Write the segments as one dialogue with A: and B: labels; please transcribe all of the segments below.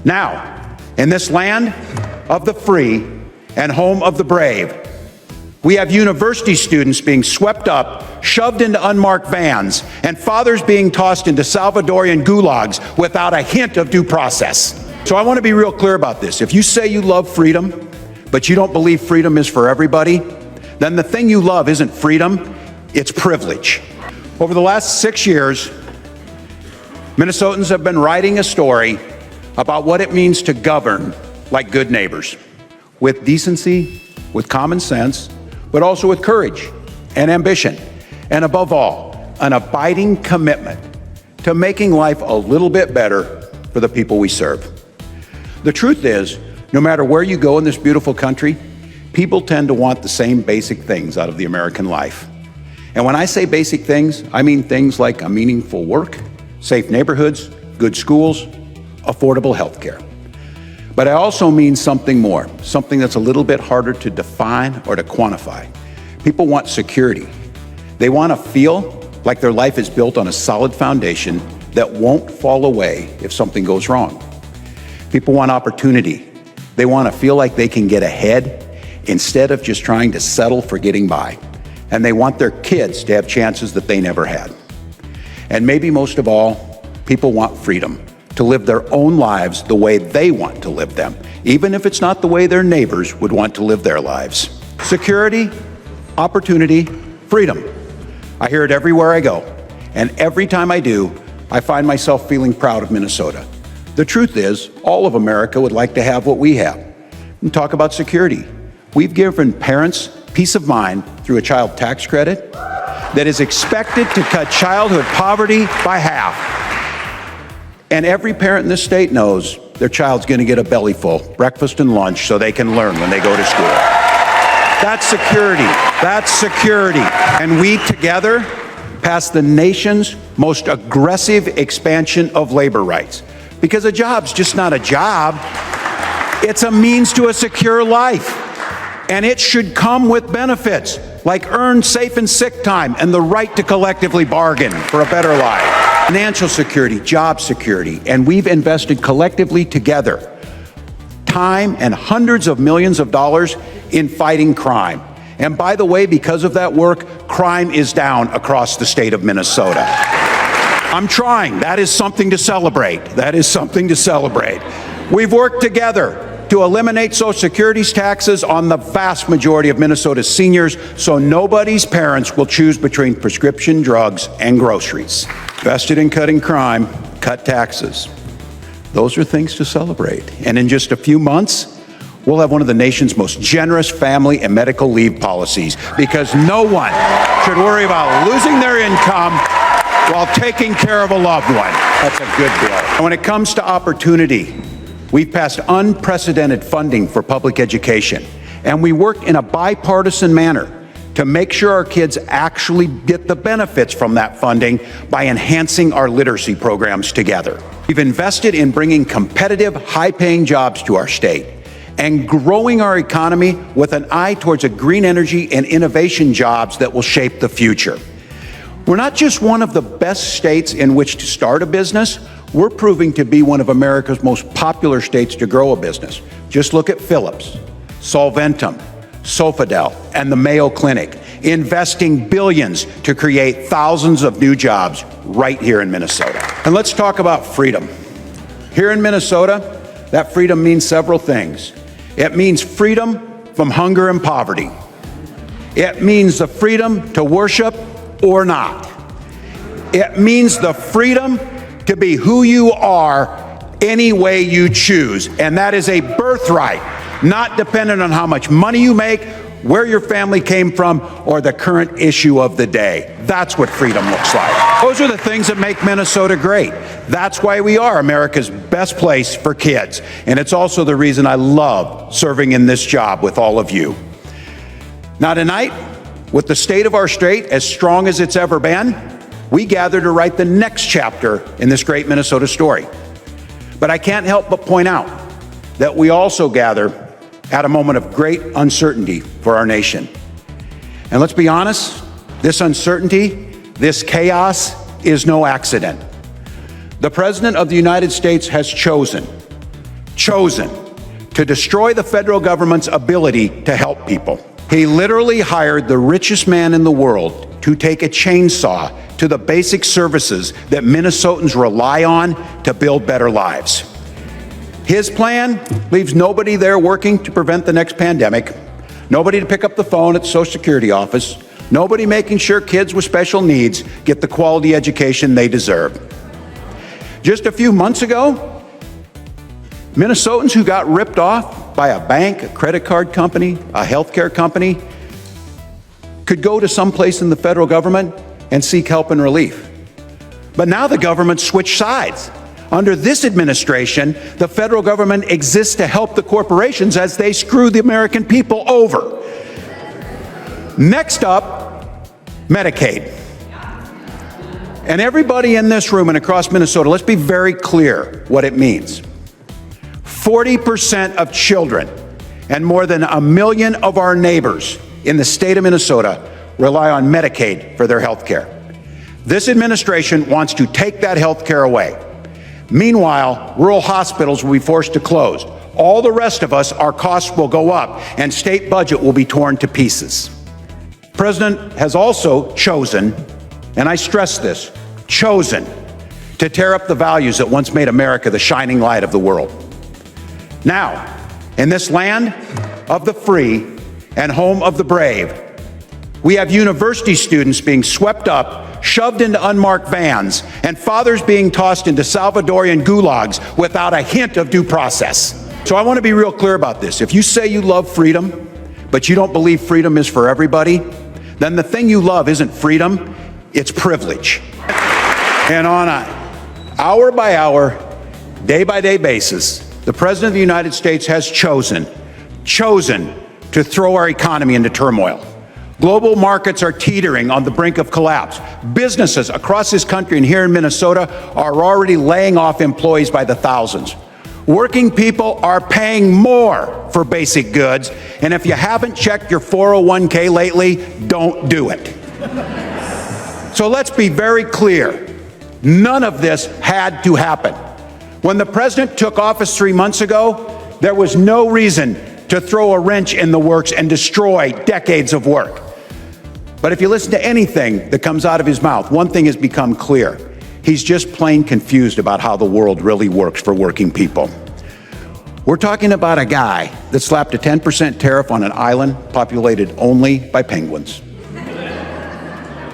A: Now, in this land of the free and home of the brave, we have university students being swept up, shoved into unmarked vans, and fathers being tossed into Salvadorian gulags without a hint of due process. So I want to be real clear about this. If you say you love freedom, but you don't believe freedom is for everybody, then the thing you love isn't freedom, it's privilege. Over the last 6 years, Minnesotans have been writing a story about what it means to govern like good neighbors, with decency, with common sense, but also with courage and ambition, and above all, an abiding commitment to making life a little bit better for the people we serve. The truth is, no matter where you go in this beautiful country, people tend to want the same basic things out of the American life. And when I say basic things, I mean things like a meaningful work, safe neighborhoods, good schools, affordable health care. But I also mean something more, something that's a little bit harder to define or to quantify. People want security. They want to feel like their life is built on a solid foundation that won't fall away if something goes wrong. People want opportunity. They want to feel like they can get ahead instead of just trying to settle for getting by. And they want their kids to have chances that they never had. And maybe most of all, people want freedom to live their own lives the way they want to live them, even if it's not the way their neighbors would want to live their lives. Security, opportunity, freedom. I hear it everywhere I go. And every time I do, I find myself feeling proud of Minnesota. The truth is, all of America would like to have what we have. And talk about security. We've given parents peace of mind through a child tax credit that is expected to cut childhood poverty by half. And every parent in this state knows their child's going to get a belly full, breakfast and lunch, so they can learn when they go to school. That's security. That's security. And we together passed the nation's most aggressive expansion of labor rights. Because a job's just not a job. It's a means to a secure life. And it should come with benefits, like earned safe and sick time and the right to collectively bargain for a better life. Financial security, job security, and we've invested collectively together time and hundreds of millions of dollars in fighting crime. And by the way, because of that work, crime is down across the state of Minnesota. I'm trying. That is something to celebrate. That is something to celebrate. We've worked together to eliminate Social Security's taxes on the vast majority of Minnesota's seniors, so nobody's parents will choose between prescription drugs and groceries. Invested in cutting crime, cut taxes. Those are things to celebrate. And in just a few months, we'll have one of the nation's most generous family and medical leave policies, because no one should worry about losing their income while taking care of a loved one. That's a good bill. And when it comes to opportunity, we've passed unprecedented funding for public education, and we work in a bipartisan manner to make sure our kids actually get the benefits from that funding by enhancing our literacy programs together. We've invested in bringing competitive, high-paying jobs to our state and growing our economy with an eye towards a green energy and innovation jobs that will shape the future. We're not just one of the best states in which to start a business, we're proving to be one of America's most popular states to grow a business. Just look at Philips, Solventum, Sofidel, and the Mayo Clinic, investing billions to create thousands of new jobs right here in Minnesota. And let's talk about freedom. Here in Minnesota, that freedom means several things. It means freedom from hunger and poverty. It means the freedom to worship or not. It means the freedom to be who you are any way you choose. And that is a birthright, not dependent on how much money you make, where your family came from, or the current issue of the day. That's what freedom looks like. Those are the things that make Minnesota great. That's why we are America's best place for kids. And it's also the reason I love serving in this job with all of you. Now tonight, with the state of our state as strong as it's ever been, we gather to write the next chapter in this great Minnesota story. But I can't help but point out that we also gather at a moment of great uncertainty for our nation. And let's be honest, this uncertainty, this chaos is no accident. The President of the United States has chosen chosen to destroy the federal government's ability to help people. He literally hired the richest man in the world to take a chainsaw to the basic services that Minnesotans rely on to build better lives. His plan leaves nobody there working to prevent the next pandemic, nobody to pick up the phone at the Social Security office, nobody making sure kids with special needs get the quality education they deserve. Just a few months ago, Minnesotans who got ripped off by a bank, a credit card company, a healthcare company, could go to some place in the federal government and seek help and relief. But now the government switched sides. Under this administration, the federal government exists to help the corporations as they screw the American people over. Next up, Medicaid. And everybody in this room and across Minnesota, let's be very clear what it means. 40% of children and more than 1 million of our neighbors in the state of Minnesota rely on Medicaid for their health care. This administration wants to take that health care away. Meanwhile, rural hospitals will be forced to close. All the rest of us, our costs will go up and state budget will be torn to pieces. The President has also chosen, and I stress this, chosen to tear up the values that once made America the shining light of the world. Now, in this land of the free and home of the brave, we have university students being swept up, shoved into unmarked vans, and fathers being tossed into Salvadorian gulags without a hint of due process. So I want to be real clear about this. If you say you love freedom, but you don't believe freedom is for everybody, then the thing you love isn't freedom, it's privilege. And on an hour-by-hour, day-by-day basis, the President of the United States has chosen to throw our economy into turmoil. Global markets are teetering on the brink of collapse. Businesses across this country and here in Minnesota are already laying off employees by the thousands. Working people are paying more for basic goods, and if you haven't checked your 401k lately, don't do it. So let's be very clear. None of this had to happen. When the president took office 3 months ago, there was no reason to throw a wrench in the works and destroy decades of work. But if you listen to anything that comes out of his mouth, one thing has become clear. He's just plain confused about how the world really works for working people. We're talking about a guy that slapped a 10% tariff on an island populated only by penguins.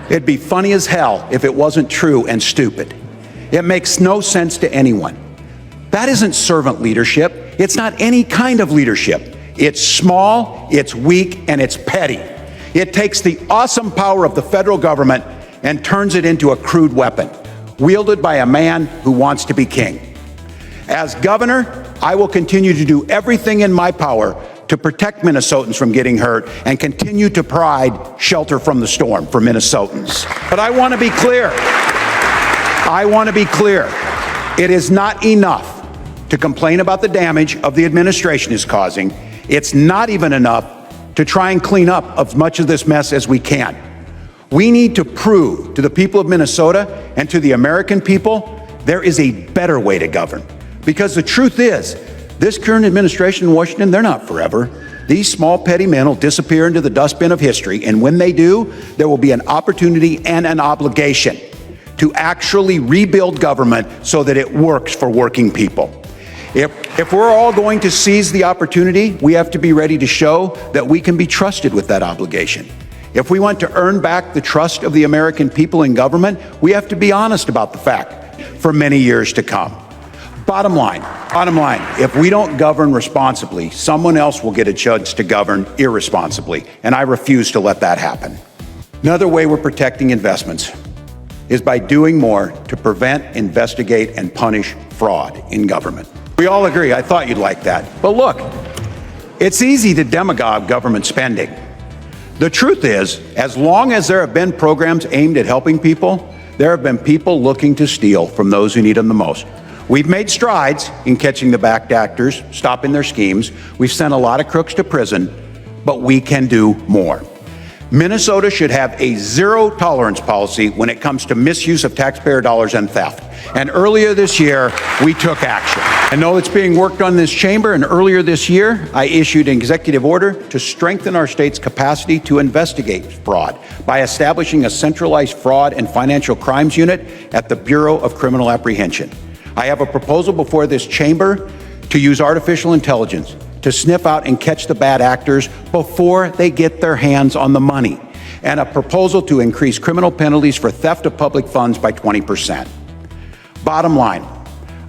A: It'd be funny as hell if it wasn't true and stupid. It makes no sense to anyone. That isn't servant leadership. It's not any kind of leadership. It's small, it's weak, and it's petty. It takes the awesome power of the federal government and turns it into a crude weapon, wielded by a man who wants to be king. As governor, I will continue to do everything in my power to protect Minnesotans from getting hurt and continue to provide shelter from the storm for Minnesotans. But I want to be clear. It is not enough to complain about the damage of the administration is causing. It's not even enough to try and clean up as much of this mess as we can. We need to prove to the people of Minnesota and to the American people there is a better way to govern. Because the truth is, this current administration in Washington, they're not forever. These small petty men will disappear into the dustbin of history, and when they do, there will be an opportunity and an obligation to actually rebuild government so that it works for working people. If we're all going to seize the opportunity, we have to be ready to show that we can be trusted with that obligation. If we want to earn back the trust of the American people in government, we have to be honest about the fact for many years to come. Bottom line, if we don't govern responsibly, someone else will get a chance to govern irresponsibly, and I refuse to let that happen. Another way we're protecting investments is by doing more to prevent, investigate, and punish fraud in government. We all agree. I thought you'd like that. But look, it's easy to demagogue government spending. The truth is, as long as there have been programs aimed at helping people, there have been people looking to steal from those who need them the most. We've made strides in catching the bad actors, stopping their schemes. We've sent a lot of crooks to prison, but we can do more. Minnesota should have a zero tolerance policy when it comes to misuse of taxpayer dollars and theft. And earlier this year, we took action. I know it's being worked on in this chamber, and earlier this year, I issued an executive order to strengthen our state's capacity to investigate fraud by establishing a centralized fraud and financial crimes unit at the Bureau of Criminal Apprehension. I have a proposal before this chamber to use artificial intelligence to sniff out and catch the bad actors before they get their hands on the money, and a proposal to increase criminal penalties for theft of public funds by 20%. Bottom line,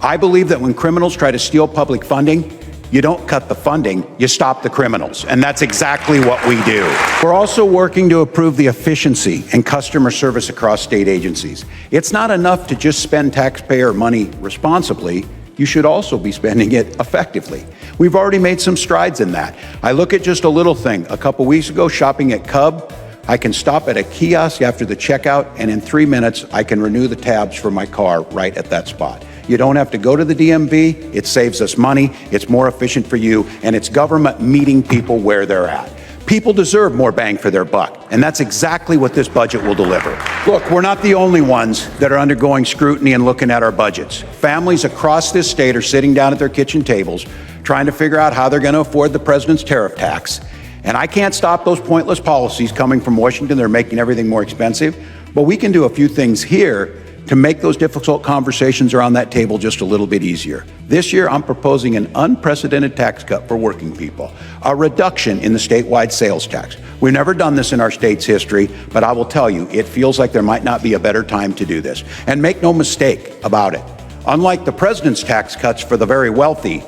A: I believe that when criminals try to steal public funding, you don't cut the funding, you stop the criminals, and that's exactly what we do. We're also working to improve the efficiency and customer service across state agencies. It's not enough to just spend taxpayer money responsibly. You should also be spending it effectively. We've already made some strides in that. I look at just a little thing. A couple weeks ago, shopping at Cub, I can stop at a kiosk after the checkout, and in 3 minutes, I can renew the tabs for my car right at that spot. You don't have to go to the DMV. It saves us money. It's more efficient for you, and it's government meeting people where they're at. People deserve more bang for their buck, and that's exactly what this budget will deliver. Look, we're not the only ones that are undergoing scrutiny and looking at our budgets. Families across this state are sitting down at their kitchen tables trying to figure out how they're going to afford the president's tariff tax. And I can't stop those pointless policies coming from Washington. They're making everything more expensive. But we can do a few things here to make those difficult conversations around that table just a little bit easier. This year, I'm proposing an unprecedented tax cut for working people, a reduction in the statewide sales tax. We've never done this in our state's history, but I will tell you, it feels like there might not be a better time to do this. And make no mistake about it. Unlike the president's tax cuts for the very wealthy,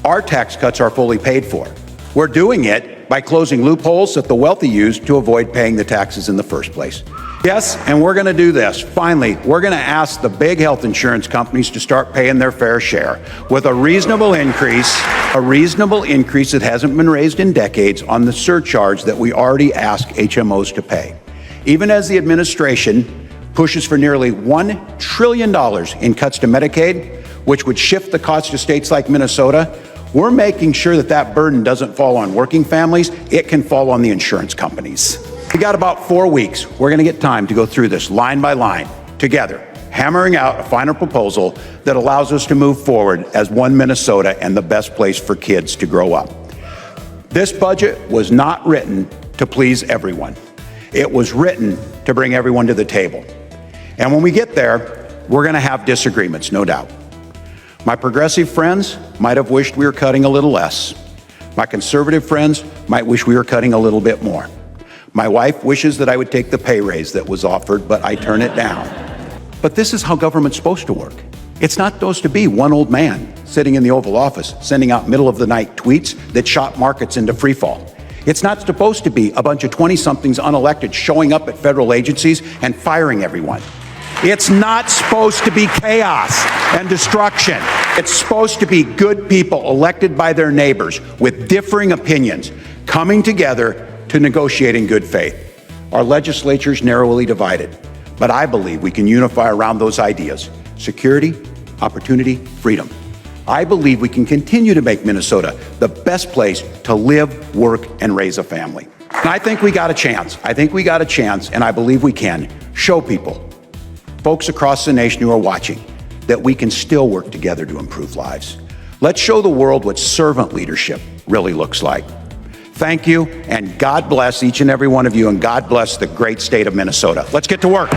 A: our tax cuts are fully paid for. We're doing it by closing loopholes that the wealthy use to avoid paying the taxes in the first place. Yes, and we're going to do this. Finally, we're going to ask the big health insurance companies to start paying their fair share with a reasonable increase that hasn't been raised in decades on the surcharge that we already ask HMOs to pay. Even as the administration pushes for nearly $1 trillion in cuts to Medicaid, which would shift the cost to states like Minnesota, we're making sure that that burden doesn't fall on working families. It can fall on the insurance companies. We got about 4 weeks. We're going to get time to go through this line by line together, hammering out a final proposal that allows us to move forward as one Minnesota and the best place for kids to grow up. This budget was not written to please everyone. It was written to bring everyone to the table. And when we get there, we're going to have disagreements, no doubt. My progressive friends might have wished we were cutting a little less. My conservative friends might wish we were cutting a little bit more. My wife wishes that I would take the pay raise that was offered, but I turn it down. But this is how government's supposed to work. It's not supposed to be one old man sitting in the Oval Office sending out middle-of-the-night tweets that shot markets into freefall. It's not supposed to be a bunch of 20-somethings unelected showing up at federal agencies and firing everyone. It's not supposed to be chaos and destruction. It's supposed to be good people elected by their neighbors with differing opinions coming together to negotiate in good faith. Our legislature's narrowly divided, but I believe we can unify around those ideas: security, opportunity, freedom. I believe we can continue to make Minnesota the best place to live, work, and raise a family. And I think we got a chance. And I believe we can show people, folks across the nation who are watching, that we can still work together to improve lives. Let's show the world what servant leadership really looks like. Thank you, and God bless each and every one of you, and God bless the great state of Minnesota. Let's get to work.